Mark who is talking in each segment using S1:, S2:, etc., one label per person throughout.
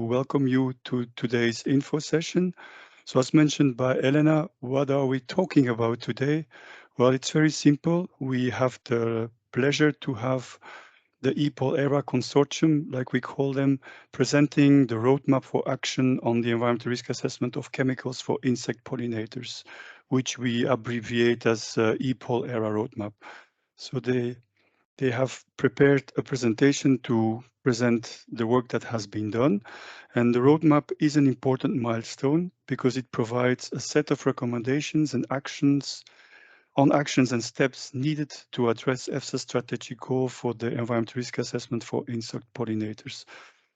S1: welcome you to today's info session. So as mentioned by Elena, what are we talking about today? Well, it's very simple. We have the pleasure to have the IPOL-ERA Consortium, like we call them, presenting the roadmap for action on the environmental risk assessment of chemicals for insect pollinators, which we abbreviate as IPOL-ERA Roadmap. So they have prepared a presentation to present the work that has been done. And the roadmap is an important milestone because it provides a set of recommendations and actions and steps needed to address EFSA's strategic goal for the environmental risk assessment for insect pollinators.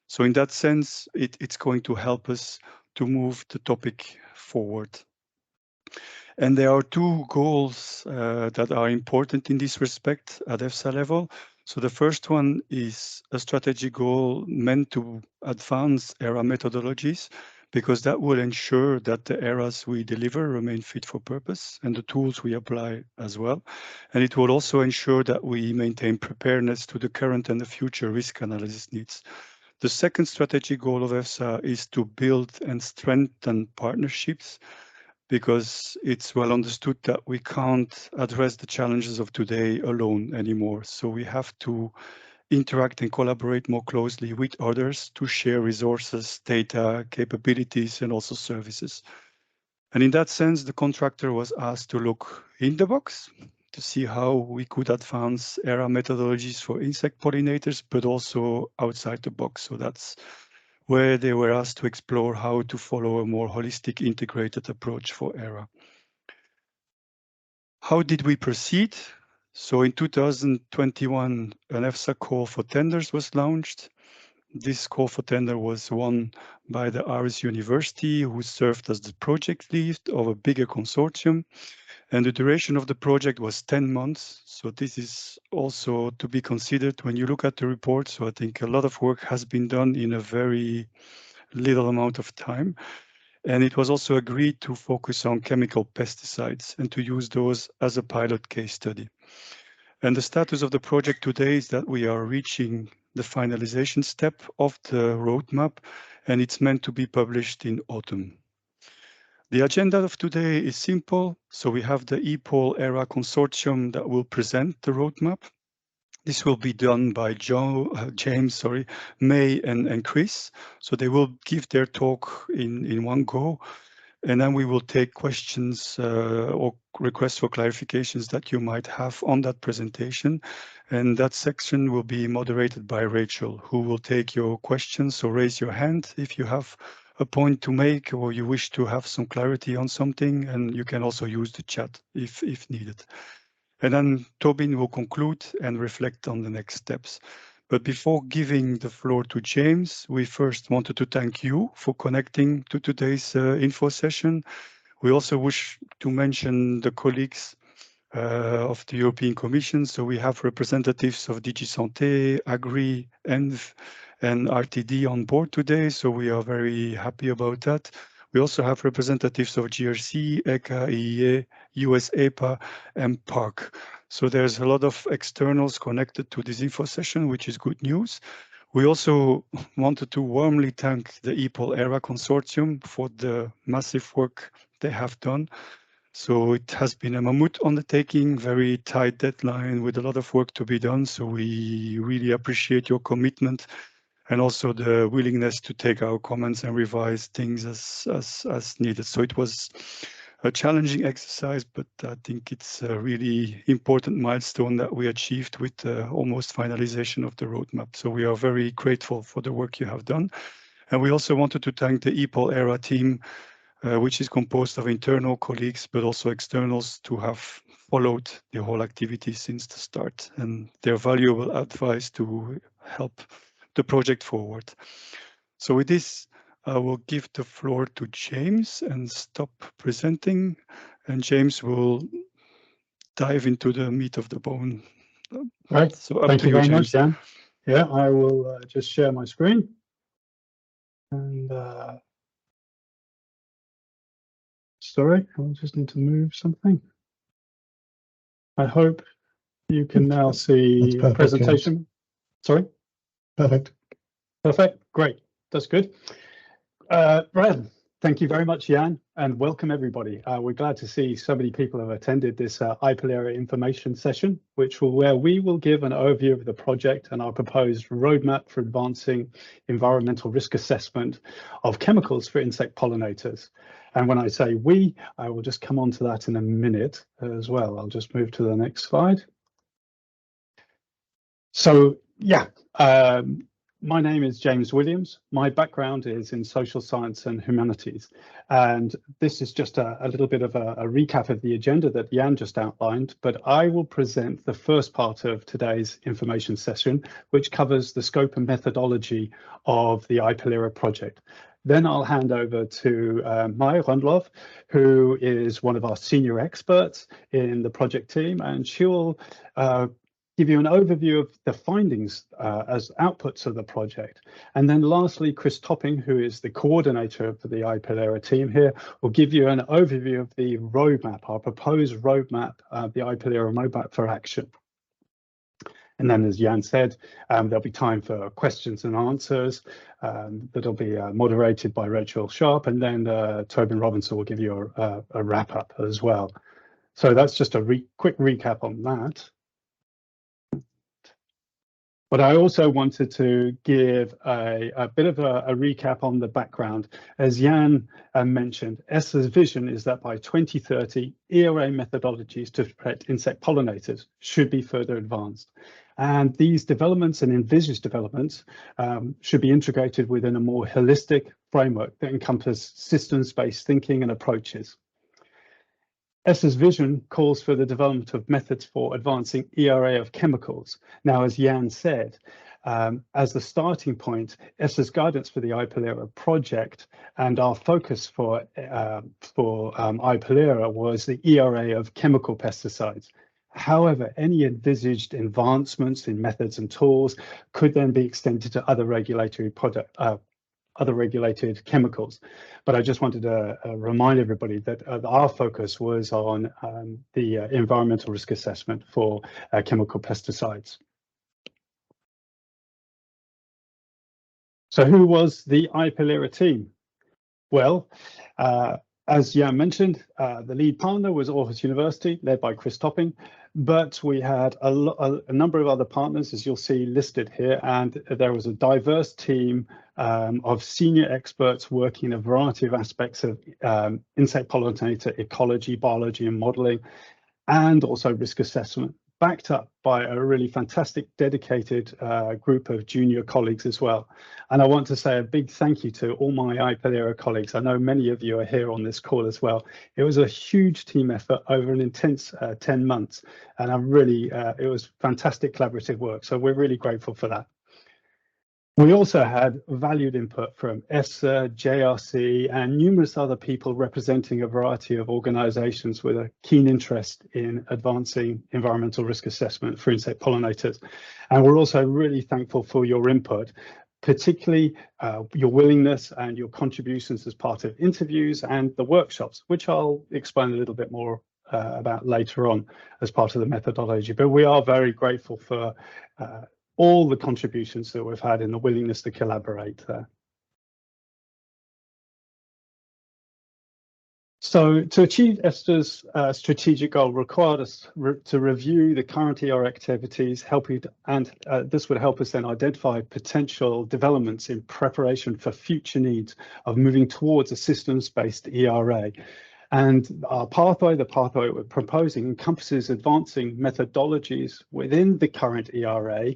S1: So in that sense, it's going to help us to move the topic forward. And there are two goals that are important in this respect at EFSA level. So the first one is a strategy goal meant to advance ERA methodologies, because that will ensure that the ERAs we deliver remain fit for purpose and the tools we apply as well. And it will also ensure that we maintain preparedness to the current and the future risk analysis needs. The second strategic goal of EFSA is to build and strengthen partnerships, because it's well understood that we can't address the challenges of today alone anymore. So we have to interact and collaborate more closely with others to share resources, data, capabilities, and also services. And in that sense, the contractor was asked to look in the box to see how we could advance ERA methodologies for insect pollinators, but also outside the box. So that's where they were asked to explore how to follow a more holistic, integrated approach for ERA. How did we proceed? So in 2021, an EFSA call for tenders was launched. This call for tender was won by the Aarhus University, who served as the project lead of a bigger consortium. And the duration of the project was 10 months. So this is also to be considered when you look at the report. So I think a lot of work has been done in a very little amount of time. And it was also agreed to focus on chemical pesticides and to use those as a pilot case study. And the status of the project today is that we are reaching the finalization step of the roadmap, and it's meant to be published in autumn. The agenda of today is simple. So we have the IPOL-ERA Consortium that will present the roadmap. This will be done by James, May and Chris. So they will give their talk in one go. And then we will take questions or requests for clarifications that you might have on that presentation. And that section will be moderated by Rachel, who will take your questions. So raise your hand if you have a point to make or you wish to have some clarity on something, and you can also use the chat if needed. And then Tobin will conclude and reflect on the next steps. But before giving the floor to James, we first wanted to thank you for connecting to today's info session. We also wish to mention the colleagues of the European Commission. So we have representatives of DG Santé, Agri, ENV, and RTD on board today. So we are very happy about that. We also have representatives of GRC, ECHA, EEA, US EPA, and PARC. So there's a lot of externals connected to this info session, which is good news. We also wanted to warmly thank the IPOL-ERA Consortium for the massive work they have done. So it has been a mammoth undertaking, very tight deadline with a lot of work to be done. So we really appreciate your commitment and also the willingness to take our comments and revise things as needed. So it was a challenging exercise, but I think it's a really important milestone that we achieved with the almost finalization of the roadmap. So we are very grateful for the work you have done. And we also wanted to thank the IPOL-ERA team, which is composed of internal colleagues, but also externals, to have followed the whole activity since the start, and their valuable advice to help the project forward. So with this, I will give the floor to James and stop presenting, and James will dive into the meat of the bone.
S2: Right,
S1: so
S2: thank you very much, Jan. Yeah, I will just share my screen. And sorry, I'll just need to move something. I hope you can now see the presentation. James. Sorry?
S3: Perfect.
S2: Perfect, great. That's good. Brad, thank you very much, Jan, and welcome everybody. We're glad to see so many people have attended this IPOL-ERA information session, where we will give an overview of the project and our proposed roadmap for advancing environmental risk assessment of chemicals for insect pollinators. And when I say we, I will just come on to that in a minute as well. I'll just move to the next slide. So, yeah. My name is James Williams. My background is in social science and humanities. And this is just a little bit of a recap of the agenda that Jan just outlined, but I will present the first part of today's information session, which covers the scope and methodology of the IPOL-ERA project. Then I'll hand over to Maya Rundlov, who is one of our senior experts in the project team, and she will give you an overview of the findings as outputs of the project. And then lastly, Chris Topping, who is the coordinator of the IPOL-ERA team here, will give you an overview of the roadmap, our proposed roadmap, the IPOL-ERA roadmap for action. And then, as Jan said, there'll be time for questions and answers that'll be moderated by Rachel Sharp, and then Tobin Robinson will give you a wrap up as well. So that's just a quick recap on that. But I also wanted to give a bit of a recap on the background. As Jan mentioned, EFSA's vision is that by 2030, ERA methodologies to protect insect pollinators should be further advanced. And these developments and envisaged developments should be integrated within a more holistic framework that encompasses systems-based thinking and approaches. EFSA's vision calls for the development of methods for advancing ERA of chemicals. Now, as Jan said, as the starting point, EFSA's guidance for the IPOL-ERA project and our focus for IPOL-ERA was the ERA of chemical pesticides. However, any envisaged advancements in methods and tools could then be extended to other regulated chemicals. But I just wanted to remind everybody that our focus was on the environmental risk assessment for chemical pesticides. So who was the IPOL-ERA team? Well, as Jan mentioned, the lead partner was Aarhus University, led by Chris Topping, but we had a number of other partners, as you'll see listed here, and there was a diverse team of senior experts working in a variety of aspects of insect pollinator ecology, biology, and modelling, and also risk assessment, backed up by a really fantastic, dedicated group of junior colleagues as well. And I want to say a big thank you to all my IPOL-ERA colleagues. I know many of you are here on this call as well. It was a huge team effort over an intense 10 months, and it was fantastic collaborative work. So we're really grateful for that. We also had valued input from EFSA, JRC, and numerous other people representing a variety of organisations with a keen interest in advancing environmental risk assessment for insect pollinators. And we're also really thankful for your input, particularly your willingness and your contributions as part of interviews and the workshops, which I'll explain a little bit more about later on as part of the methodology. But we are very grateful for all the contributions that we've had and the willingness to collaborate there. So to achieve EFSA's strategic goal required us to review the current ERA activities, this would help us then identify potential developments in preparation for future needs of moving towards a systems-based ERA. And our pathway, the pathway we're proposing, encompasses advancing methodologies within the current ERA,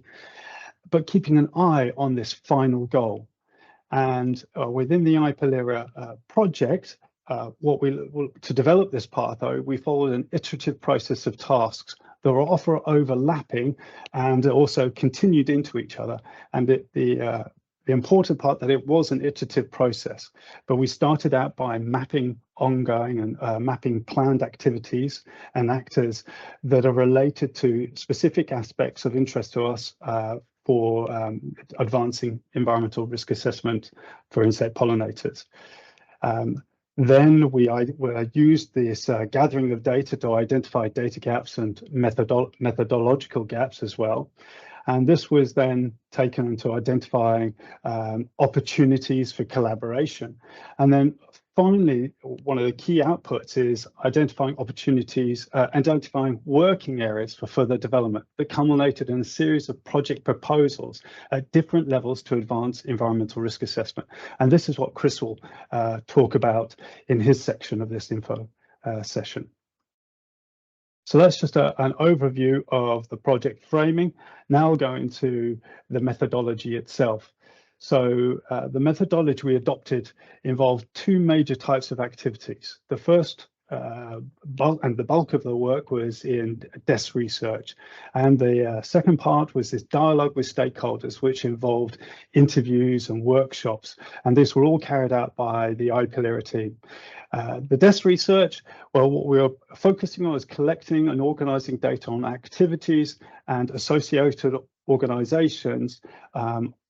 S2: but keeping an eye on this final goal. And within the IPOL-ERA project, to develop this pathway, we followed an iterative process of tasks that were often overlapping and also continued into each other. And the important part that it was an iterative process, but we started out by mapping ongoing and mapping planned activities and actors that are related to specific aspects of interest to us for advancing environmental risk assessment for insect pollinators. Then we used this gathering of data to identify data gaps and methodological gaps as well. And this was then taken into identifying opportunities for collaboration. And then finally, one of the key outputs is identifying opportunities, identifying working areas for further development that culminated in a series of project proposals at different levels to advance environmental risk assessment. And this is what Chris will talk about in his section of this info session. So that's just an overview of the project framing. Now I'll go into the methodology itself. So the methodology we adopted involved two major types of activities. The first the bulk of the work was in desk research, and the second part was this dialogue with stakeholders, which involved interviews and workshops, and these were all carried out by the IPOL-ERA team. The desk research, well, what we were focusing on was collecting and organising data on activities and associated organisations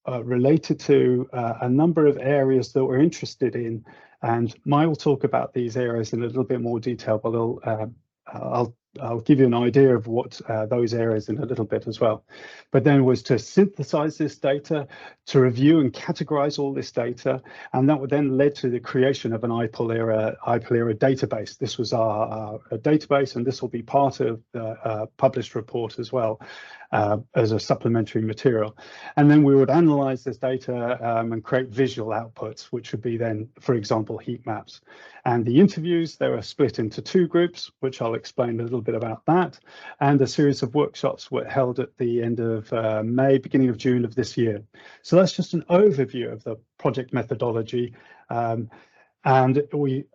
S2: related to a number of areas that we're interested in. And Mai will talk about these areas in a little bit more detail, but I'll give you an idea of what those areas in a little bit as well. But then was to synthesize this data, to review and categorize all this data, and that would then lead to the creation of an IPOL-ERA database. This was our database, and this will be part of the published report as well, as a supplementary material. And then we would analyze this data and create visual outputs, which would be then, for example, heat maps. And the interviews, they were split into two groups, which I'll explain a little bit about that. And a series of workshops were held at the end of May, beginning of June of this year. So that's just an overview of the project methodology. And we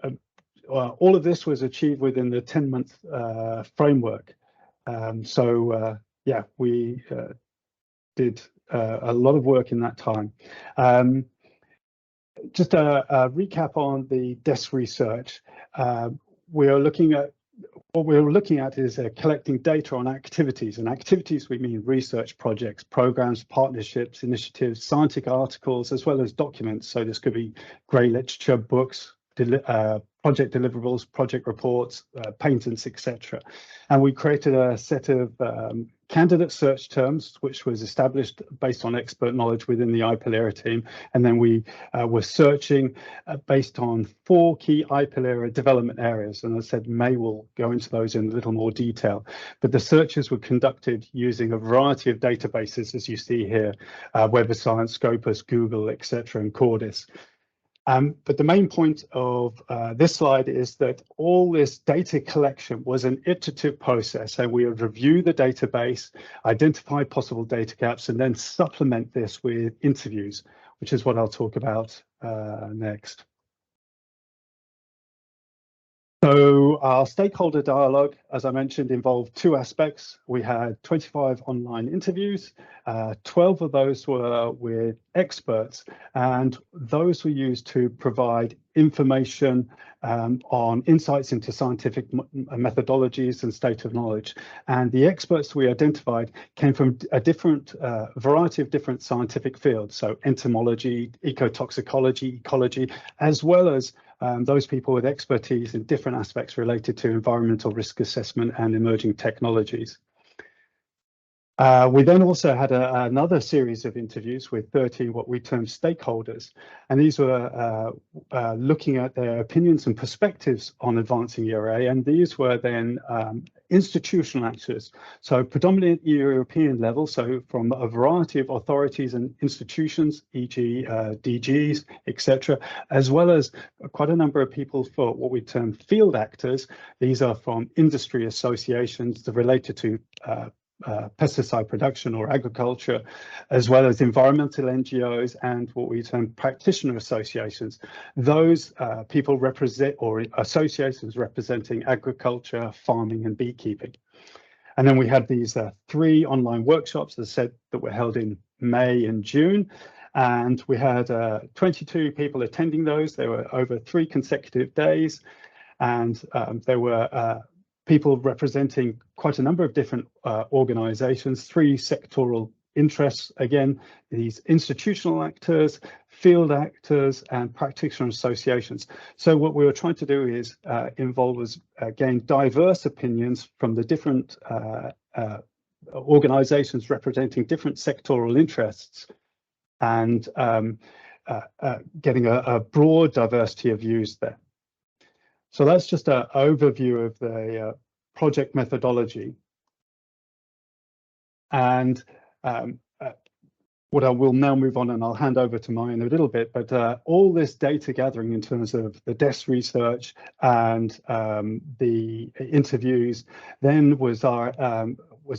S2: all of this was achieved within the 10-month framework. Yeah, we did a lot of work in that time. Just a recap on the desk research. We are looking at what we're looking at is collecting data on activities, and activities we mean research projects, programs, partnerships, initiatives, scientific articles, as well as documents. So this could be grey literature, books, project deliverables, project reports, patents, etc. And we created a set of candidate search terms, which was established based on expert knowledge within the IPOL-ERA team. And then we were searching based on 4 key IPOL-ERA development areas. And as I said, May will go into those in a little more detail. But the searches were conducted using a variety of databases, as you see here, Web of Science, Scopus, Google, etc., and Cordis. But the main point of this slide is that all this data collection was an iterative process, and we would review the database, identify possible data gaps, and then supplement this with interviews, which is what I'll talk about next. So our stakeholder dialogue, as I mentioned, involved 2 aspects. We had 25 online interviews, 12 of those were with experts, and those were used to provide information on insights into scientific methodologies and state of knowledge. And the experts we identified came from a different variety of different scientific fields, so entomology, ecotoxicology, ecology, as well as those people with expertise in different aspects related to environmental risk assessment and emerging technologies. We then also had another series of interviews with 13 what we term stakeholders, and these were looking at their opinions and perspectives on advancing ERA, and these were then institutional actors, so predominantly European level, so from a variety of authorities and institutions, e.g. DGs, etc., as well as quite a number of people for what we term field actors. These are from industry associations that related to pesticide production or agriculture, as well as environmental NGOs and what we term practitioner associations. Those people represent, or associations representing agriculture, farming and beekeeping. And then we had these 3 online workshops, as I said, that were held in May and June. And we had 22 people attending those. They were over 3 consecutive days. And there were people representing quite a number of different organizations, 3 sectoral interests, again, these institutional actors, field actors, and practitioner associations. So what we were trying to do is involve, again, diverse opinions from the different organizations representing different sectoral interests, and getting a broad diversity of views there. So that's just an overview of the project methodology. And what I will now move on, and I'll hand over to Maya in a little bit, but all this data gathering in terms of the desk research and the interviews then was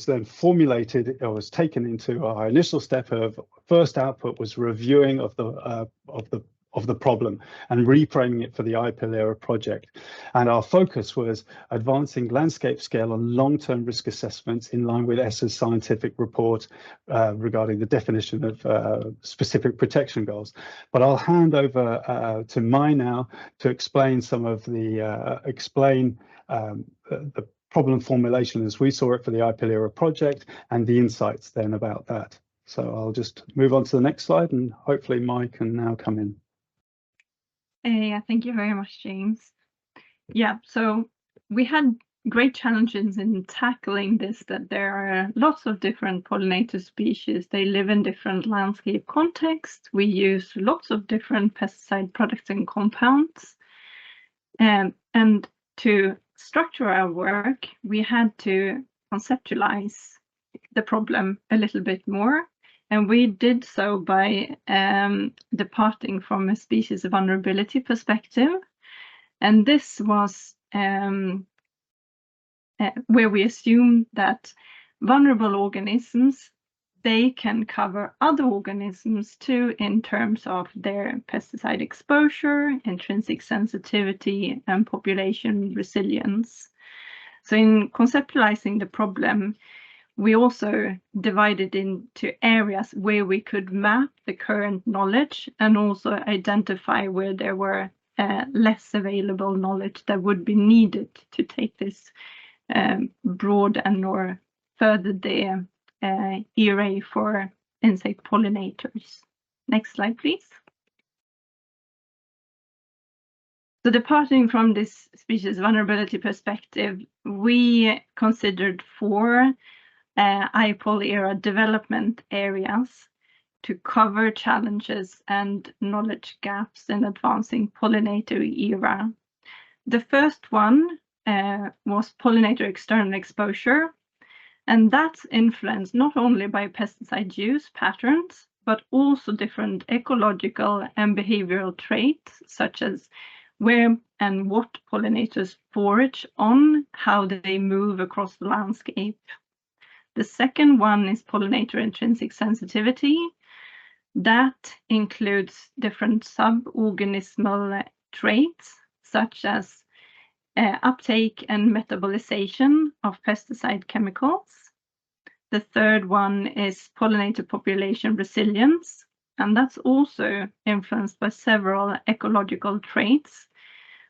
S2: then formulated, or was taken into our initial step of first output was reviewing of the problem and reframing it for the IPOL-ERA project. And our focus was advancing landscape scale and long-term risk assessments in line with EFSA's scientific report regarding the definition of specific protection goals. But I'll hand over to Mai now to explain some of the the problem formulation as we saw it for the IPOL-ERA project and the insights then about that. So I'll just move on to the next slide, and hopefully Mai can now come in.
S3: Yeah, thank you very much, James. Yeah, so we had great challenges in tackling this, that there are lots of different pollinator species. They live in different landscape contexts. We use lots of different pesticide products and compounds. And to structure our work, we had to conceptualize the problem a little bit more. And we did so by departing from a species vulnerability perspective. And this was where we assumed that vulnerable organisms, they can cover other organisms too in terms of their pesticide exposure, intrinsic sensitivity, and population resilience. So in conceptualizing the problem, we also divided into areas where we could map the current knowledge and also identify where there were less available knowledge that would be needed to take this broad and or further the ERA for insect pollinators. Next slide, please. So departing from this species vulnerability perspective, we considered 4 IPOL-ERA development areas to cover challenges and knowledge gaps in advancing pollinator ERA. The first one was pollinator external exposure, and that's influenced not only by pesticide use patterns, but also different ecological and behavioral traits, such as where and what pollinators forage on, how they move across the landscape. The second one is pollinator intrinsic sensitivity. That includes different sub-organismal traits, such as uptake and metabolization of pesticide chemicals. The third one is pollinator population resilience, and that's also influenced by several ecological traits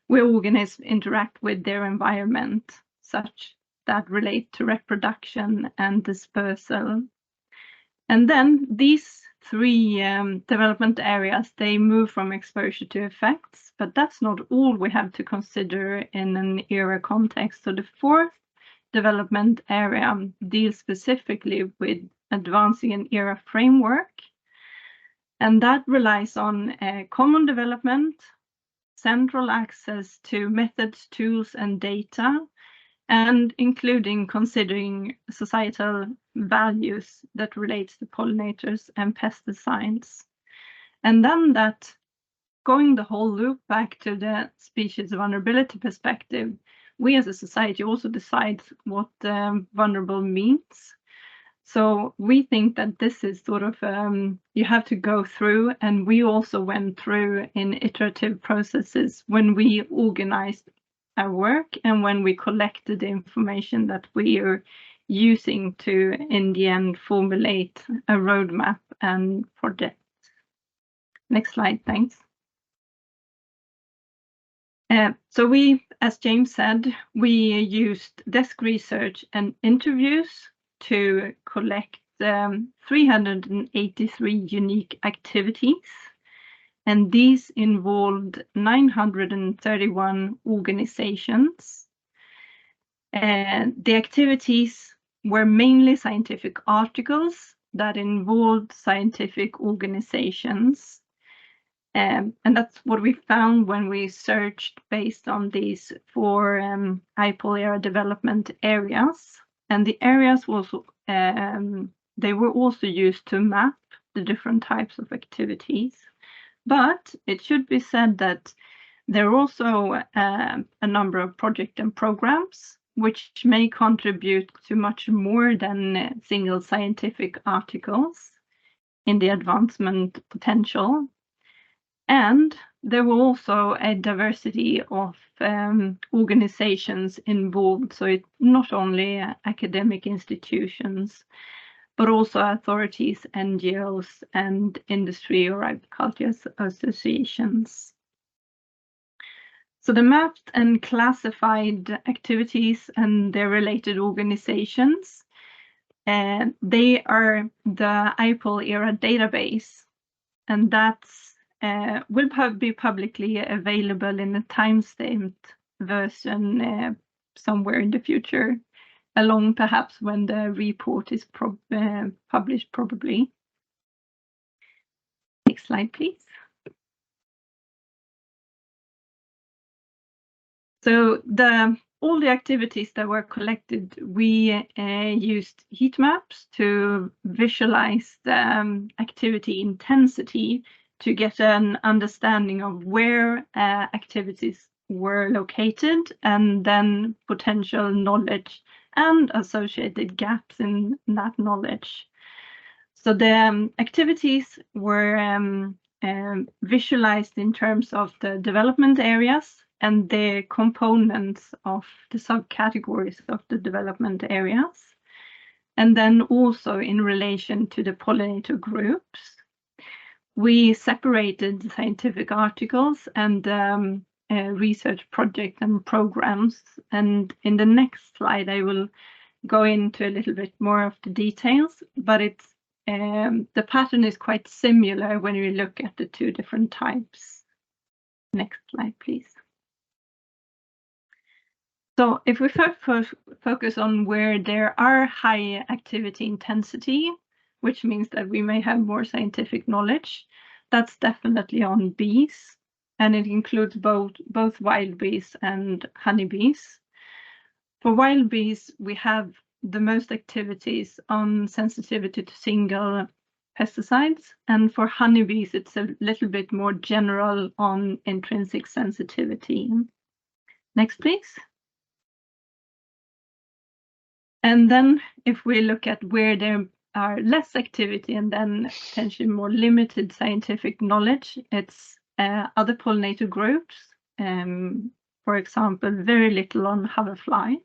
S3: where organisms interact with their environment, such that relate to reproduction and dispersal. And then these 3 development areas, they move from exposure to effects, but that's not all we have to consider in an ERA context. So the 4th development area deals specifically with advancing an ERA framework, and that relies on common development, central access to methods, tools, and data, and including considering societal values that relates to pollinators and pesticides. And then that, going the whole loop back to the species vulnerability perspective, we as a society also decide what vulnerable means. So we think that this is sort of, you have to go through, and we also went through in iterative processes when we organized our work and when we collected the information that we are using to, in the end, formulate a roadmap and project. Next slide, thanks. So we, as James said, we used desk research and interviews to collect 383 unique activities. And these involved 931 organizations. And the activities were mainly scientific articles that involved scientific organizations. And that's what we found when we searched based on these 4 IPOL-ERA development areas. And the areas also, they were also used to map the different types of activities. But it should be said that there are also a number of projects and programs which may contribute to much more than single scientific articles in the advancement potential. And there were also a diversity of organizations involved, so it's not only academic institutions, but also authorities, NGOs, and industry or agriculture associations. So the mapped and classified activities and their related organizations, they are the IPOL-ERA database, and that's will be publicly available in a time-stamped version somewhere in the future, along perhaps when the report is published probably. Next slide, please. So all the activities that were collected, we used heat maps to visualize the activity intensity to get an understanding of where activities were located, and then potential knowledge and associated gaps in that knowledge. So the activities were visualized in terms of the development areas and the components of the subcategories of the development areas, and then also in relation to the pollinator groups. We separated the scientific articles and research projects and programs, and in the next slide I will go into a little bit more of the details, but it's the pattern is quite similar when we look at the 2 different types. Next slide, please. So if we first focus on where there are high activity intensity, which means that we may have more scientific knowledge, that's definitely on bees, and it includes both wild bees and honeybees. For wild bees, we have the most activities on sensitivity to single pesticides, and for honeybees, it's a little bit more general on intrinsic sensitivity. Next, please. And then if we look at where there are less activity and then potentially more limited scientific knowledge, it's other pollinator groups. For example, very little on hoverflies.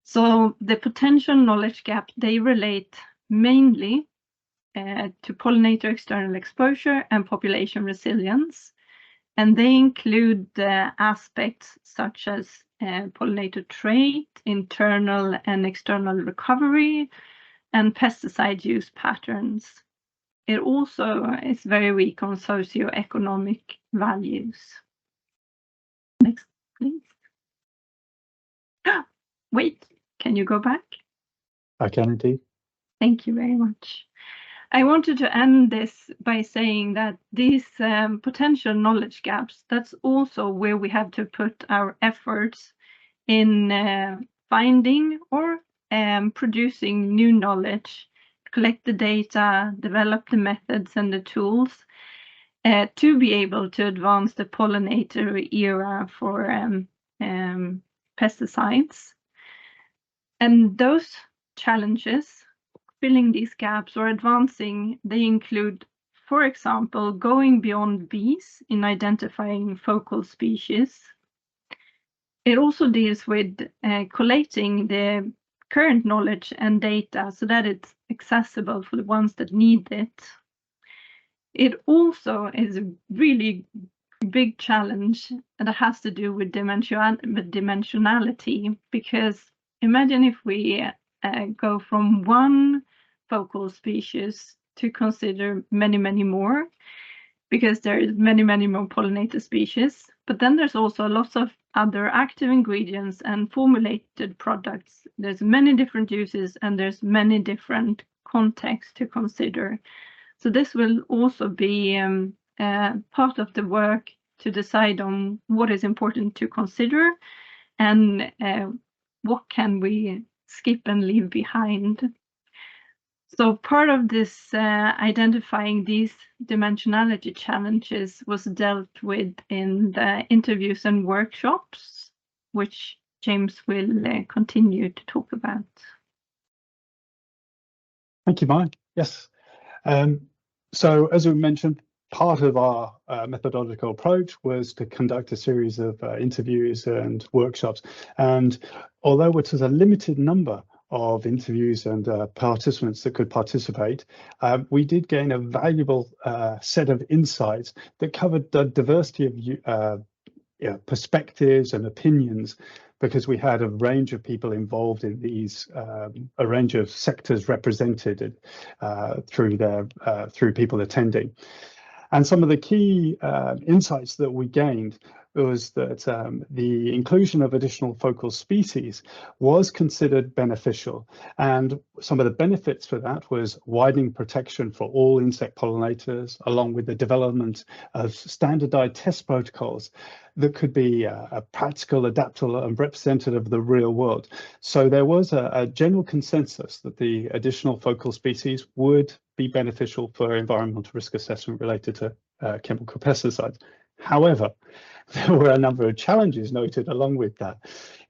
S3: So the potential knowledge gap, they relate mainly to pollinator external exposure and population resilience. And they include aspects such as pollinator trait, internal and external recovery, and pesticide use patterns. It also is very weak on socioeconomic values. Next, please. Wait, can you go back?
S2: I can indeed.
S3: Thank you very much. I wanted to end this by saying that these potential knowledge gaps, that's also where we have to put our efforts in finding or producing new knowledge, collect the data, develop the methods and the tools to be able to advance the pollinator era for pesticides. And those challenges, filling these gaps or advancing, they include, for example, going beyond bees in identifying focal species. It also deals with collating the current knowledge and data so that it's accessible for the ones that need it. It also is a really big challenge that has to do with dimensionality, because imagine if we go from one focal species to consider many, many more, because there is many, many more pollinator species. But then there's also lots of other active ingredients and formulated products there's many different uses and there's many different contexts to consider. So this will also be part of the work to decide on what is important to consider and what can we skip and leave behind. So part of this identifying these dimensionality challenges was dealt with in the interviews and workshops, which James will continue to talk about.
S2: Thank you, Maya. Yes. So as we mentioned, part of our methodological approach was to conduct a series of interviews and workshops. And although it was a limited number of interviews and participants that could participate, we did gain a valuable set of insights that covered the diversity of perspectives and opinions, because we had a range of people involved in these, a range of sectors represented through people attending. And some of the key insights that we gained was that the inclusion of additional focal species was considered beneficial. And some of the benefits for that was widening protection for all insect pollinators, along with the development of standardized test protocols that could be a practical, adaptable and representative of the real world. So there was a general consensus that the additional focal species would be beneficial for environmental risk assessment related to chemical pesticides. However, there were a number of challenges noted along with that,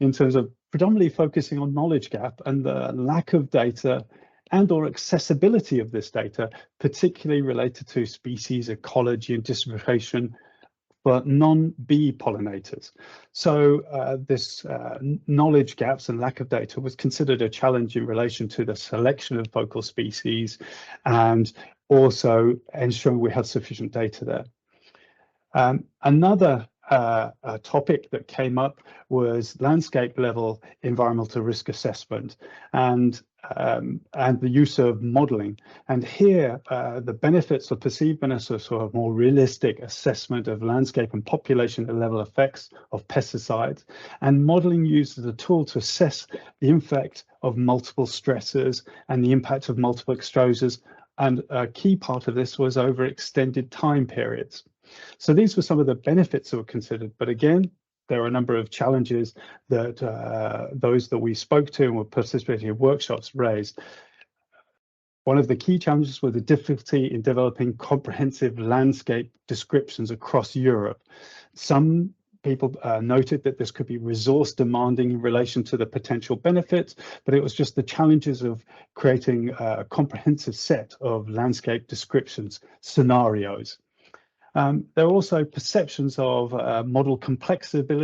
S2: in terms of predominantly focusing on knowledge gap and the lack of data and or accessibility of this data, particularly related to species ecology and distribution for non-bee pollinators. So this knowledge gaps and lack of data was considered a challenge in relation to the selection of focal species and also ensuring we had sufficient data there. Another topic that came up was landscape level environmental risk assessment and the use of modelling. And here, the benefits of perceived benefits of sort of more realistic assessment of landscape and population level effects of pesticides, and modelling used as a tool to assess the impact of multiple stressors and the impact of multiple exposures. And a key part of this was over extended time periods. So these were some of the benefits that were considered, but again, there are a number of challenges that those that we spoke to and were participating in workshops raised. One of the key challenges was the difficulty in developing comprehensive landscape descriptions across Europe. Some people noted that this could be resource demanding in relation to the potential benefits, but it was just the challenges of creating a comprehensive set of landscape descriptions scenarios. There are also perceptions of model complexity and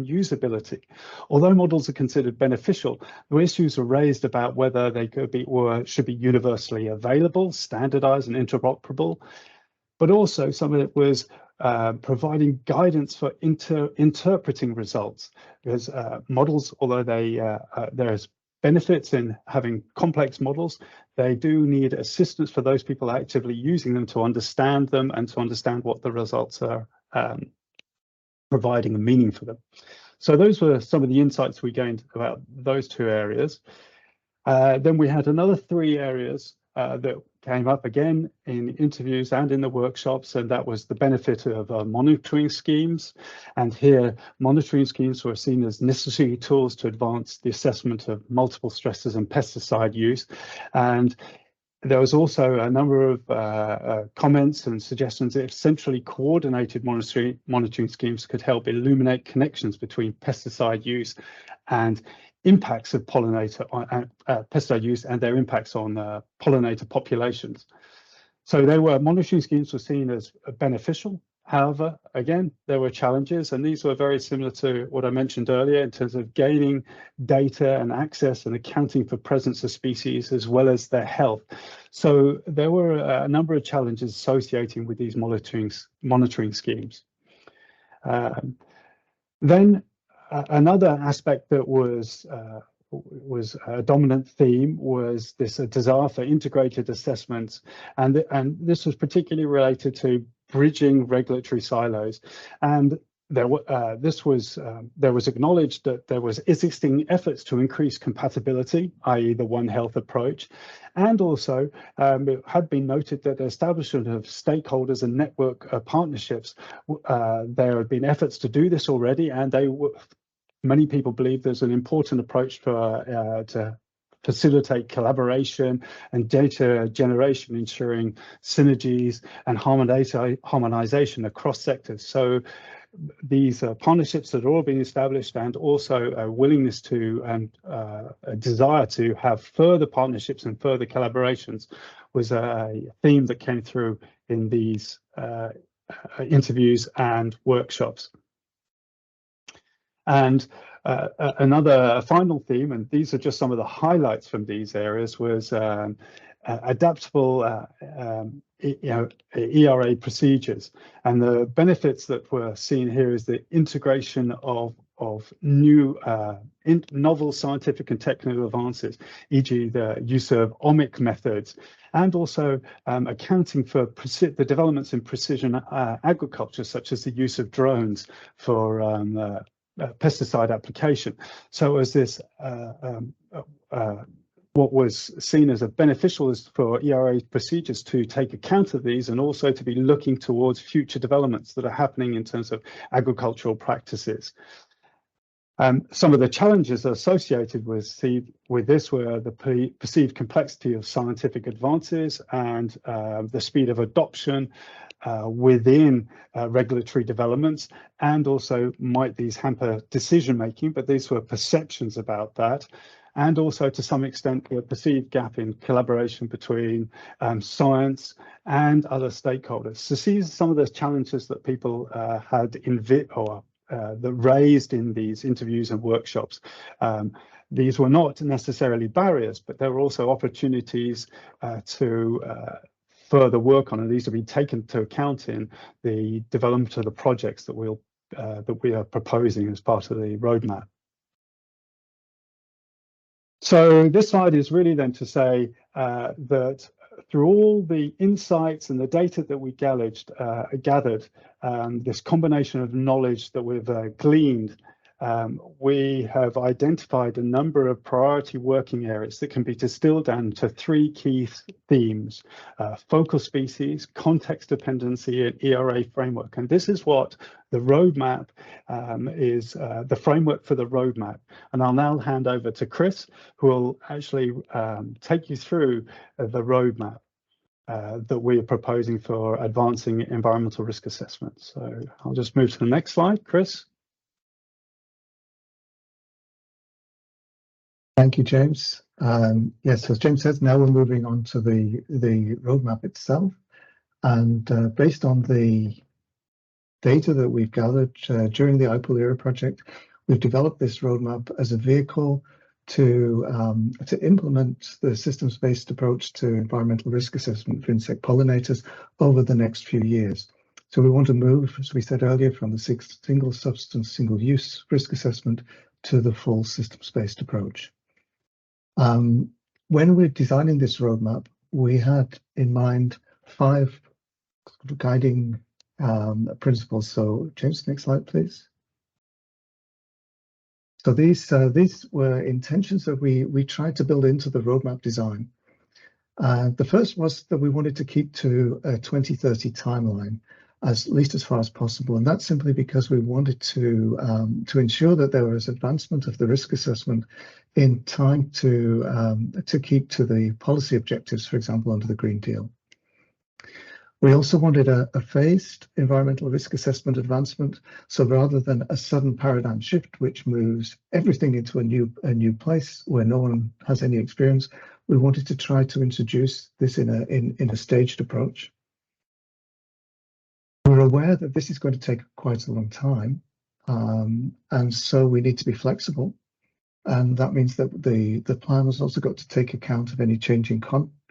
S2: usability. Although models are considered beneficial, the issues are raised about whether they could be or should be universally available, standardized and interoperable. But also some of it was providing guidance for interpreting results, because models, although there's benefits in having complex models, they do need assistance for those people actively using them to understand them and to understand what the results are providing a meaning for them. So those were some of the insights we gained about those two areas. Then we had another three areas that came up again in interviews and in the workshops, and that was the benefit of monitoring schemes. And here, monitoring schemes were seen as necessary tools to advance the assessment of multiple stresses and pesticide use. And there was also a number of comments and suggestions that centrally coordinated monitoring schemes could help illuminate connections between pesticide use and impacts of pesticide use and their impacts on pollinator populations. So monitoring schemes were seen as beneficial. However, again, there were challenges, and these were very similar to what I mentioned earlier in terms of gaining data and access and accounting for presence of species as well as their health. So there were a number of challenges associating with these monitoring schemes. Then another aspect that was a dominant theme was this desire for integrated assessments, and this was particularly related to bridging regulatory silos. And there was acknowledged that there was existing efforts to increase compatibility, i.e. the One Health approach, and also it had been noted that the establishment of stakeholders and network partnerships, there had been efforts to do this already, and many people believe there's an important approach to facilitate collaboration and data generation, ensuring synergies and harmonization across sectors. So these partnerships that are all being established, and also a willingness to and a desire to have further partnerships and further collaborations, was a theme that came through in these interviews and workshops. And another final theme, and these are just some of the highlights from these areas, was adaptable ERA procedures. And the benefits that were seen here is the integration of new novel scientific and technical advances, e.g. the use of omic methods, and also accounting for the developments in precision agriculture, such as the use of drones for pesticide application. So as this what was seen as a beneficial is for ERA procedures to take account of these, and also to be looking towards future developments that are happening in terms of agricultural practices. Some of the challenges associated with this were the perceived complexity of scientific advances and the speed of adoption within regulatory developments, and also might these hamper decision making, but these were perceptions about that. And also to some extent the perceived gap in collaboration between science and other stakeholders. So these are some of the challenges that people had that raised in these interviews and workshops. These were not necessarily barriers, but there were also opportunities to further work on, and these have been taken into account in the development of the projects that we are proposing as part of the roadmap. So this slide is really then to say that through all the insights and the data that we gathered, this combination of knowledge that we've gleaned, we have identified a number of priority working areas that can be distilled down to 3 key themes: focal species, context dependency, and ERA framework. And this is what the roadmap is, the framework for the roadmap. And I'll now hand over to Chris, who will actually take you through the roadmap that we are proposing for advancing environmental risk assessment. So I'll just move to the next slide, Chris.
S4: Thank you, James. Yes, as James says, now we're moving on to the roadmap itself. And based on the data that we've gathered during the IPOL-ERA project, we've developed this roadmap as a vehicle to implement the systems-based approach to environmental risk assessment for insect pollinators over the next few years. So we want to move, as we said earlier, from the single substance, single use risk assessment to the full systems-based approach. When we're designing this roadmap, we had in mind 5 guiding principles. So James, next slide, please. So these were intentions that we tried to build into the roadmap design. The first was that we wanted to keep to a 2030 timeline, at least as far as possible, and that's simply because we wanted to ensure that there was advancement of the risk assessment in time to keep to the policy objectives, for example, under the Green Deal. We also wanted a phased environmental risk assessment advancement. So rather than a sudden paradigm shift, which moves everything into a new place where no one has any experience, we wanted to try to introduce this in a staged approach. We're aware that this is going to take quite a long time, and so we need to be flexible. And that means that the plan has also got to take account of any changing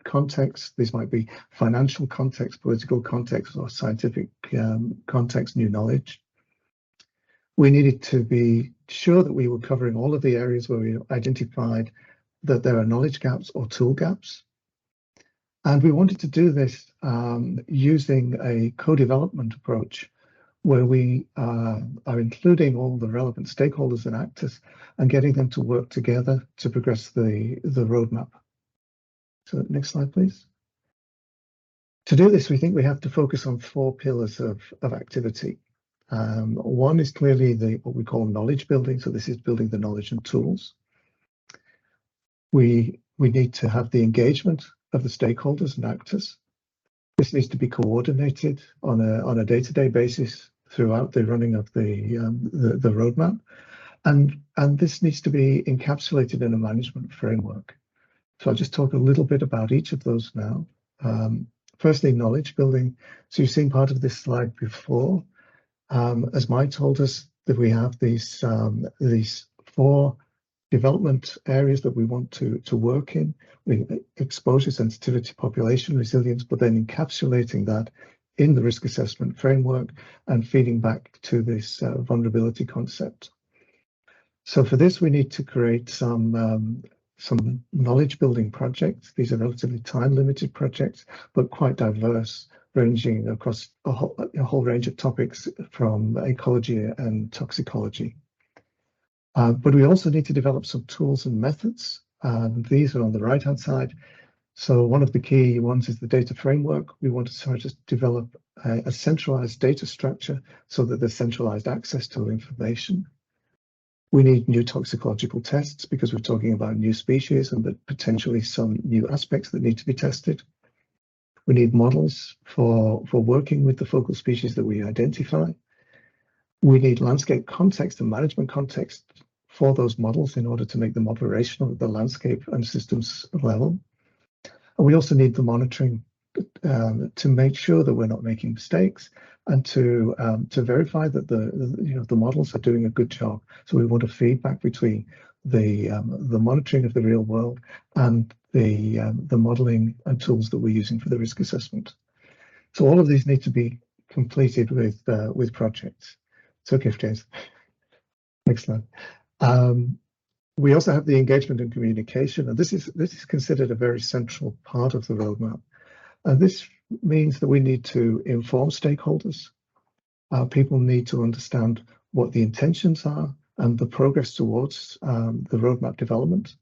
S4: context. These might be financial context, political context, or scientific context, new knowledge. We needed to be sure that we were covering all of the areas where we identified that there are knowledge gaps or tool gaps. And we wanted to do this using a co-development approach where we are including all the relevant stakeholders and actors and getting them to work together to progress the roadmap. So next slide, please. To do this, we think we have to focus on 4 pillars of activity. One is clearly what we call knowledge building. So this is building the knowledge and tools. We need to have the engagement of the stakeholders and actors. This needs to be coordinated on a day-to-day basis throughout the running of the roadmap, and this needs to be encapsulated in a management framework. So I'll just talk a little bit about each of those now. Firstly, knowledge building. So you've seen part of this slide before. As Mike told us, that we have these 4 development areas that we want to work in, with exposure, sensitivity, population resilience, but then encapsulating that in the risk assessment framework and feeding back to this vulnerability concept. So for this, we need to create some knowledge building projects. These are relatively time limited projects, but quite diverse, ranging across a whole range of topics from ecology and toxicology. But we also need to develop some tools and methods. These are on the right-hand side. So one of the key ones is the data framework. We want to start to develop a centralized data structure so that there's centralized access to information. We need new toxicological tests because we're talking about new species and that potentially some new aspects that need to be tested. We need models for working with the focal species that we identify. We need landscape context and management context for those models in order to make them operational at the landscape and systems level. And we also need the monitoring to make sure that we're not making mistakes and to verify that the models are doing a good job. So we want a feedback between the monitoring of the real world and the modeling and tools that we're using for the risk assessment. So all of these need to be completed with projects. It's okay, James. Next slide. We also have the engagement and communication, and this is considered a very central part of the roadmap. And this means that we need to inform stakeholders. People need to understand what the intentions are and the progress towards the roadmap development.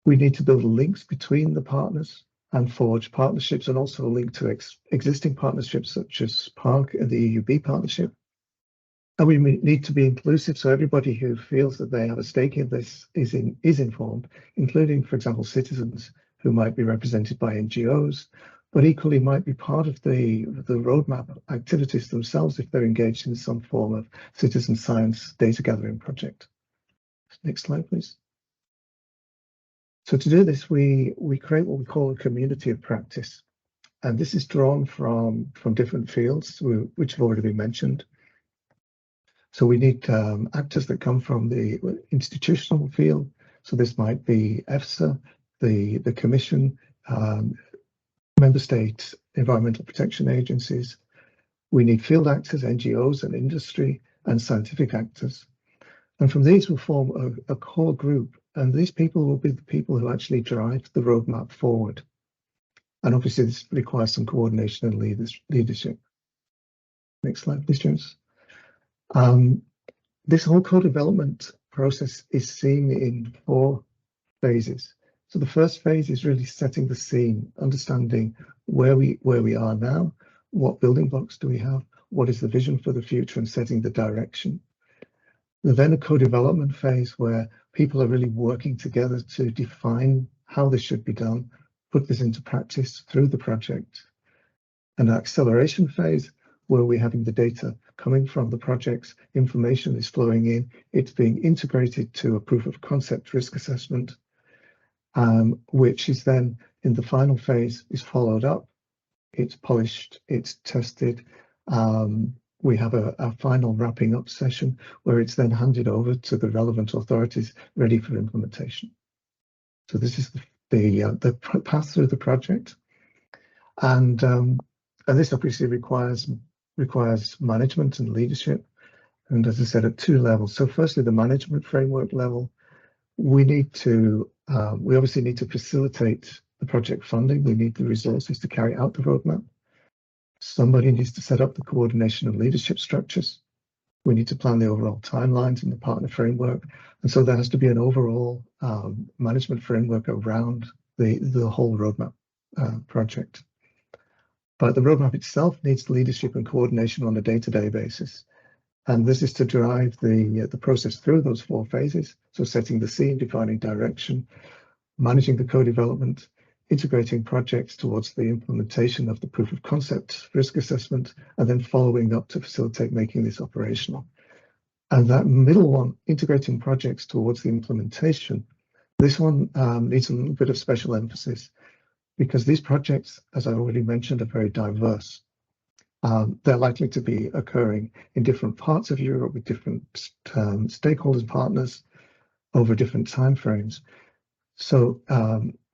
S4: We need to build links between the partners and forge partnerships, and also a link to existing partnerships such as PARC and the EUB partnership. And we need to be inclusive, so everybody who feels that they have a stake in this is informed, including, for example, citizens who might be represented by NGOs, but equally might be part of the roadmap activities themselves if they're engaged in some form of citizen science data gathering project. Next slide, please. So to do this, we create what we call a community of practice. And this is drawn from different fields, which have already been mentioned. So we need actors that come from the institutional field. So this might be EFSA, the Commission, member state environmental protection agencies. We need field actors, NGOs and industry and scientific actors. And from these we'll form a core group. And these people will be the people who actually drive the roadmap forward. And obviously this requires some coordination and leadership. Next slide, please, James. This whole co-development process is seen in 4 phases. So the first phase is really setting the scene, understanding where we are now, what building blocks do we have, what is the vision for the future, and setting the direction. Then a co-development phase where people are really working together to define how this should be done, put this into practice through the project. An acceleration phase where we're having the data coming from the projects, information is flowing in, it's being integrated to a proof of concept risk assessment, which is then in the final phase is followed up, it's polished, it's tested. We have a final wrapping up session where it's then handed over to the relevant authorities ready for implementation. So this is the path through the project. And this obviously requires management and leadership. And as I said, at 2 levels. So firstly, the management framework level, we obviously need to facilitate the project funding. We need the resources to carry out the roadmap. Somebody needs to set up the coordination and leadership structures. We need to plan the overall timelines and the partner framework. And so there has to be an overall management framework around the whole roadmap project. But the roadmap itself needs leadership and coordination on a day-to-day basis. And this is to drive the process through those 4 phases. So setting the scene, defining direction, managing the co-development, integrating projects towards the implementation of the proof of concept risk assessment, and then following up to facilitate making this operational. And that middle one, integrating projects towards the implementation, this one needs a little bit of special emphasis because these projects, as I already mentioned, are very diverse. They're likely to be occurring in different parts of Europe with different stakeholders and partners over different timeframes. So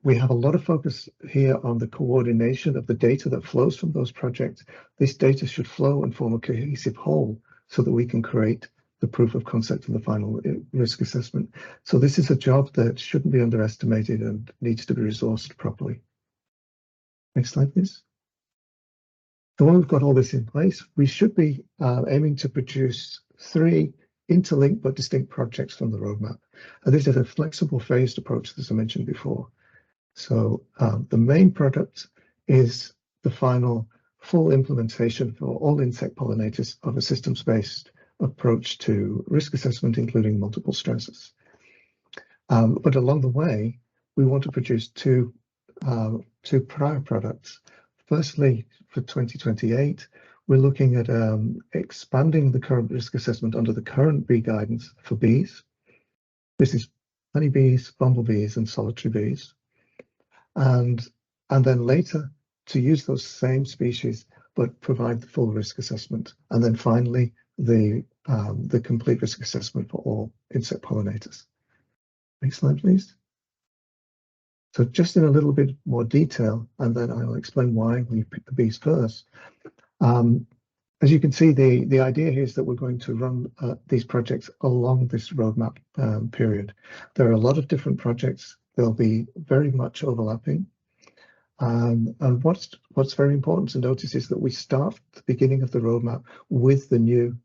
S4: we have a lot of focus here on the coordination of the data that flows from those projects. This data should flow and form a cohesive whole so that we can create the proof of concept and the final risk assessment. So this is a job that shouldn't be underestimated and needs to be resourced properly. Next slide, please. So when we've got all this in place, we should be aiming to produce 3 interlinked but distinct projects from the roadmap. And this is a flexible phased approach, as I mentioned before. So the main product is the final full implementation for all insect pollinators of a systems-based approach to risk assessment, including multiple stresses. But along the way, we want to produce two prior products. Firstly, for 2028, we're looking at expanding the current risk assessment under the current bee guidance for bees. This is honeybees, bumblebees, and solitary bees. And then later to use those same species, but provide the full risk assessment. And then finally, the complete risk assessment for all insect pollinators. Next slide, please. So just in a little bit more detail, and then I'll explain why we picked the bees first. As you can see, the idea here is that we're going to run these projects along this roadmap period. There are a lot of different projects. They'll be very much overlapping. And what's very important to notice is that we start at the beginning of the roadmap with the new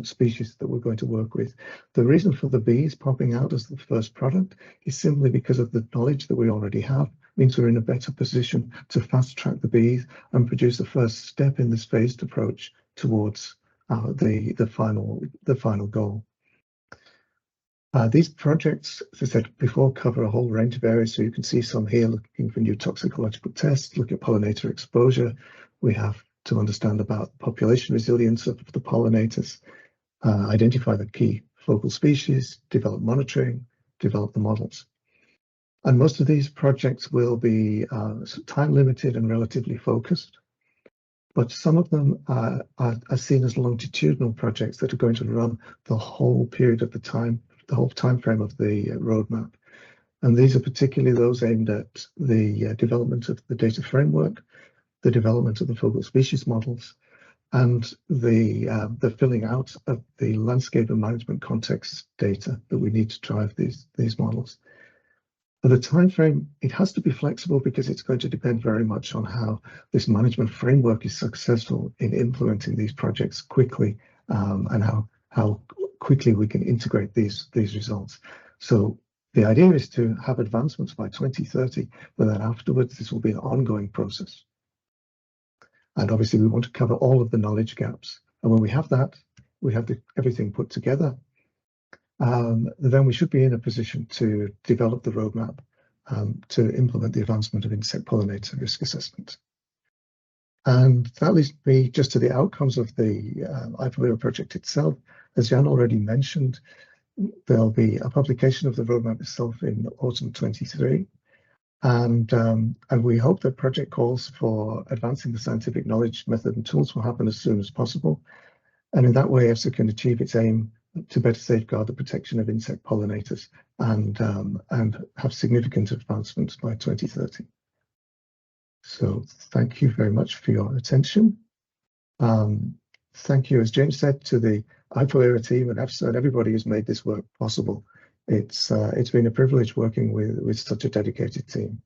S4: species that we're going to work with. The reason for the bees popping out as the first product is simply because of the knowledge that we already have. It means we're in a better position to fast track the bees and produce the first step in this phased approach towards the final goal. These projects, as I said before, cover a whole range of areas. So you can see some here looking for new toxicological tests, look at pollinator exposure. We have to understand about population resilience of the pollinators, identify the key focal species, develop monitoring, develop the models. And most of these projects will be time limited and relatively focused, but some of them are seen as longitudinal projects that are going to run the whole period of the whole time frame of the roadmap. And these are particularly those aimed at the development of the data framework, the development of the focal species models, and the filling out of the landscape and management context data that we need to drive these models. For the time frame, it has to be flexible because it's going to depend very much on how this management framework is successful in implementing these projects quickly, and how quickly we can integrate these results. So the idea is to have advancements by 2030, but then afterwards this will be an ongoing process. And obviously we want to cover all of the knowledge gaps. And when we have that, we have everything put together, then we should be in a position to develop the roadmap to implement the advancement of insect pollinator risk assessment. And that leads me just to the outcomes of the IPOL-ERA project itself. As Jan already mentioned, there'll be a publication of the roadmap itself in autumn 23. And we hope that project calls for advancing the scientific knowledge, method and tools will happen as soon as possible. And in that way, EFSA can achieve its aim to better safeguard the protection of insect pollinators and have significant advancements by 2030. So thank you very much for your attention. Thank you, as James said, to the IPOL-ERA team and EFSA and everybody who's made this work possible. It's been a privilege working with such a dedicated team.